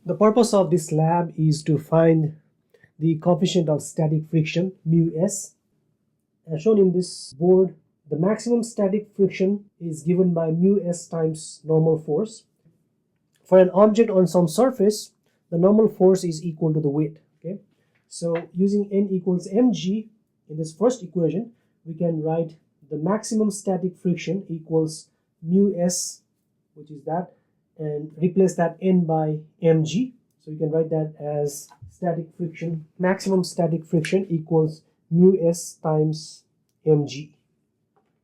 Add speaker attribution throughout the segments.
Speaker 1: The purpose of this lab is to find the coefficient of static friction, mu s. As shown in this board, the maximum static friction is given by mu s times normal force. For an object on some surface, the normal force is equal to the weight. Okay, so using n equals mg in this first equation, we can write the maximum static friction equals mu s, which is that, and replace that n by mg. So we can write that as static friction, maximum static friction equals mu s times mg.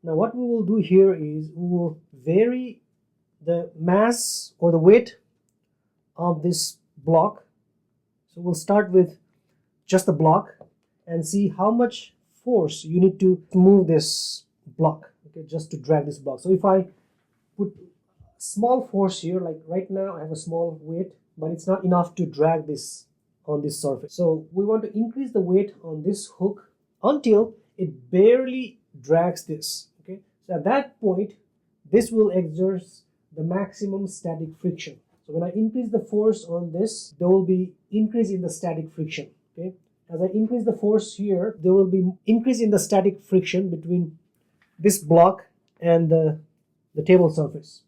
Speaker 1: Now what we will do here is we will vary the mass or the weight of this block. So we'll start with just the block and see how much force you need to move this block, okay, just to drag this block. So if I put small force here, like right now I have a small weight, but it's not enough to drag this on this surface. So we want to increase the weight on this hook until it barely drags this. Okay, so at that point this will exert the maximum static friction. So when I increase the force on this, there will be increase in the static friction. Okay, as I increase the force here, there will be increase in the static friction between this block and the table surface.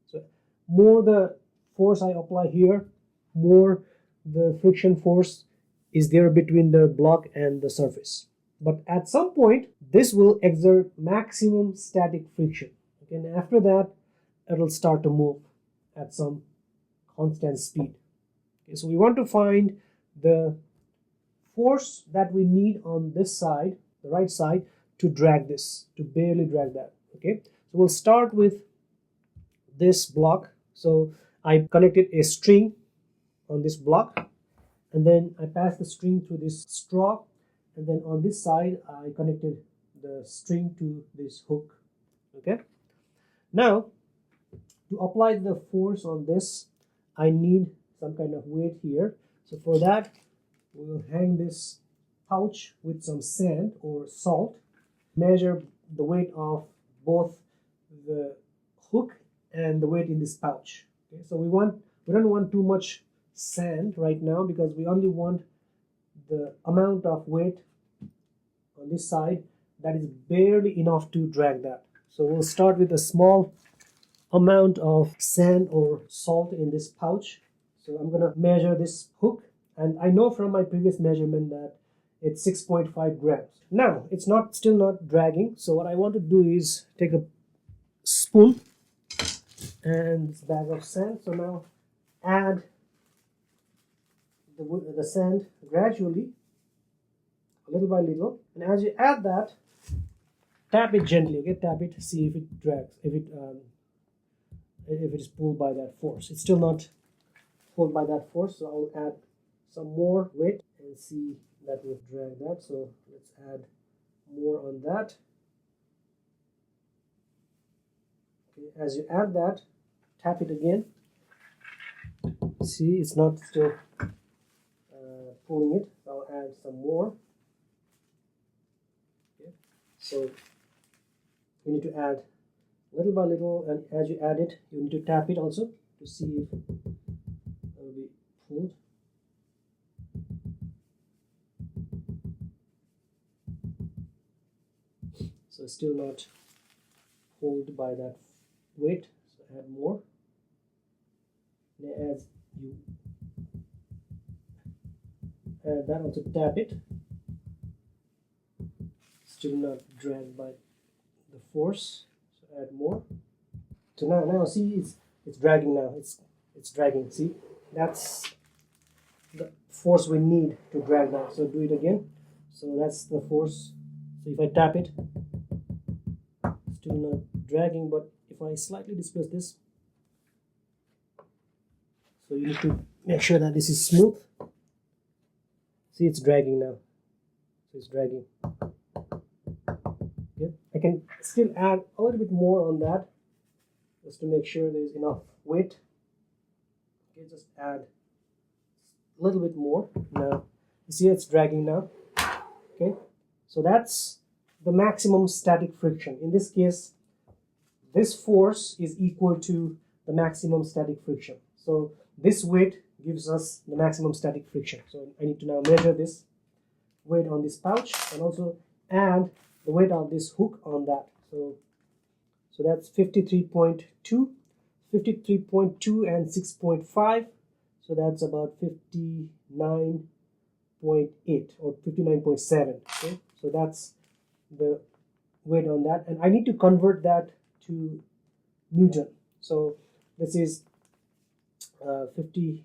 Speaker 1: So more the force I apply here, more the friction force is there between the block and the surface. But at some point this will exert maximum static friction. Okay, and after that it will start to move at some constant speed. Okay, so we want to find the force that we need on this side, the right side, to drag this, to barely drag that. Okay, so we'll start with this block. So I connected a string on this block, and then I passed the string through this straw, and then on this side I connected the string to this hook. Okay, now to apply the force on this, I need some kind of weight here. So for that we will hang this pouch with some sand or salt, measure the weight of both the hook and the weight in this pouch. Okay, so we don't want too much sand right now because we only want the amount of weight on this side that is barely enough to drag that. So we'll start with a small amount of sand or salt in this pouch. So I'm going to measure this hook, and I know from my previous measurement that it's 6.5 grams. Now it's still not dragging, so what I want to do is take a spoon and this bag of sand. So now add the sand gradually, little by little, and as you add that, tap it gently. Okay, tap it, see if it drags, if it is pulled by that force. It's still not pulled by that force, so I'll add some more weight and see that we've dragged that. So let's add more on that. Okay, as you add that, tap it again. See, it's not still pulling it. So I'll add some more. Okay, so you need to add little by little, and as you add it, you need to tap it also to see if it will be pulled. So it's still not pulled by that weight, so add more. And as you add that, also tap it. Still not dragged by the force. Add more. So now see, it's dragging now. It's dragging. See, that's the force we need to drag now. So do it again. So that's the force. So if I tap it, still not dragging, but if I slightly displace this, so you need to make sure that this is smooth. See, it's dragging now. So it's dragging. Okay. I can still add a little bit more on that just to make sure there is enough weight. Okay, just add a little bit more. Now you see it's dragging now. Okay, so that's the maximum static friction. In this case, this force is equal to the maximum static friction. So this weight gives us the maximum static friction. So I need to now measure this weight on this pouch and also add the weight of this hook on that. So that's 53.2 and 6.5, so that's about 59.8 or 59.7. okay, so that's the weight on that, and I need to convert that to Newton. So this is 53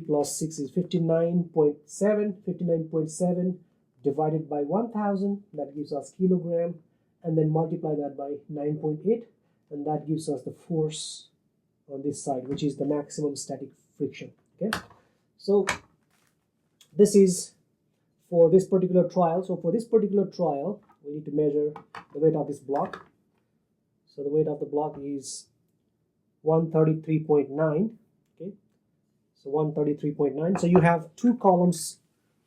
Speaker 1: plus 6 is 59.7 divided by 1000, that gives us kilogram, and then multiply that by 9.8, and that gives us the force on this side, which is the maximum static friction. Okay, so this is for this particular trial. So for this particular trial, we need to measure the weight of this block. So the weight of the block is 133.9. okay, so 133.9. So you have two columns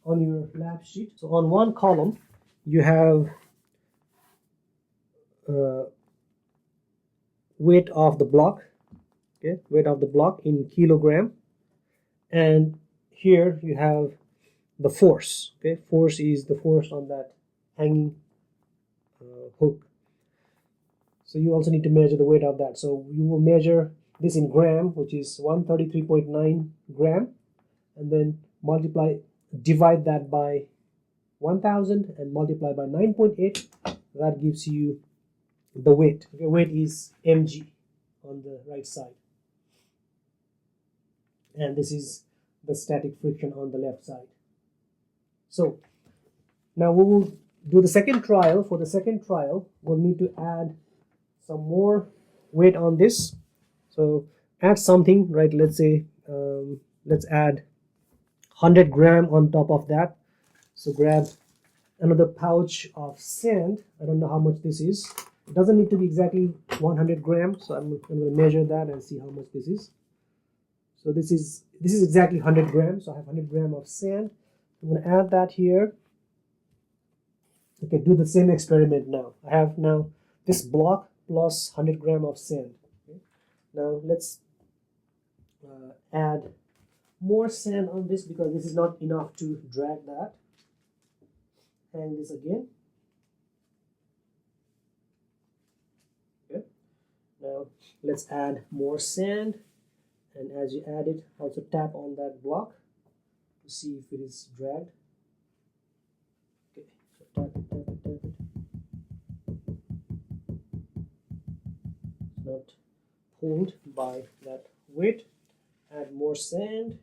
Speaker 1: on your lab sheet. So on one column you have weight of the block, okay, weight of the block in kilogram, and here you have the force. Okay, force is the force on that hanging hook. So you also need to measure the weight of that. So you will measure this in gram, which is 133.9 gram, and then divide that by 1000 and multiply by 9.8. That gives you the weight. Okay, weight is mg on the right side, and this is the static friction on the left side. So now we will do the second trial. For the second trial, we'll need to add some more weight on this. So add something, right? Let's say let's add 100 gram on top of that. So grab another pouch of sand. I don't know how much this is. It doesn't need to be exactly 100 grams, so I'm going to measure that and see how much this is. So this is exactly 100 grams. So I have 100 grams of sand. I'm going to add that here. Okay, do the same experiment now. I have now this block plus 100 grams of sand. Okay. Now let's add more sand on this, because this is not enough to drag that. Hang this again. Okay. Now let's add more sand, and as you add it, also tap on that block to see if it is dragged. Okay, so tap it. It's not pulled by that weight. Add more sand.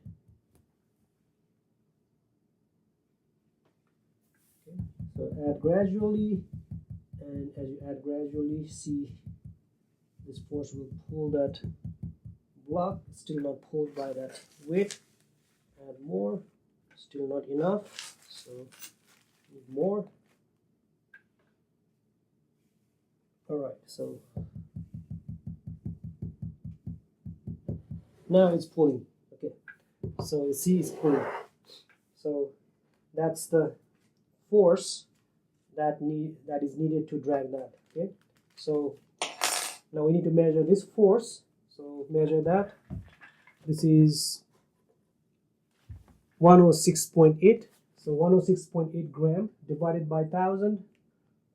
Speaker 1: Okay, so add gradually, and as you add gradually, see this force will pull that block. Still not pulled by that weight. Add more. Still not enough, so need more. Alright, so now it's pulling. Okay, so you see it's pulling. So that's the force that is needed to drag that. Okay, so now we need to measure this force. So measure that. This is 106.8. So 106.8 gram divided by 1000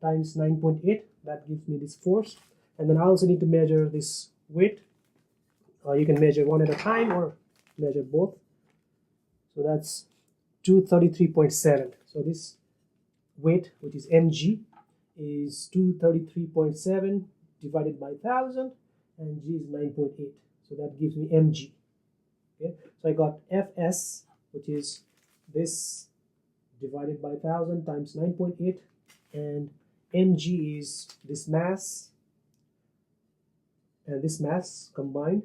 Speaker 1: times 9.8. That gives me this force. And then I also need to measure this weight. You can measure one at a time or measure both. So that's 233.7. So this weight, which is mg, is 233.7 divided by 1000, and g is 9.8. So that gives me mg. Okay, so I got fs, which is this divided by 1000 times 9.8, and mg is this mass and this mass combined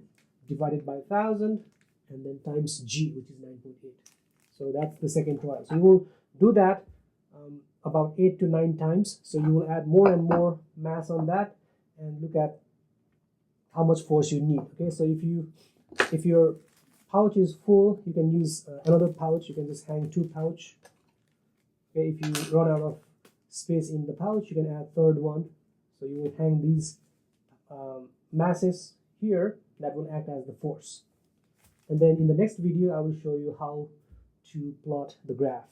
Speaker 1: divided by 1000, and then times g, which is 9.8. So that's the second trial. So you will do that about 8 to 9 times. So you will add more and more mass on that and look at how much force you need. Okay, so if your pouch is full, you can use another pouch. You can just hang 2 pouch. Okay, if you run out of space in the pouch, you can add third one. So you will hang these masses here that will act as the force. And then in the next video, I will show you how to plot the graph.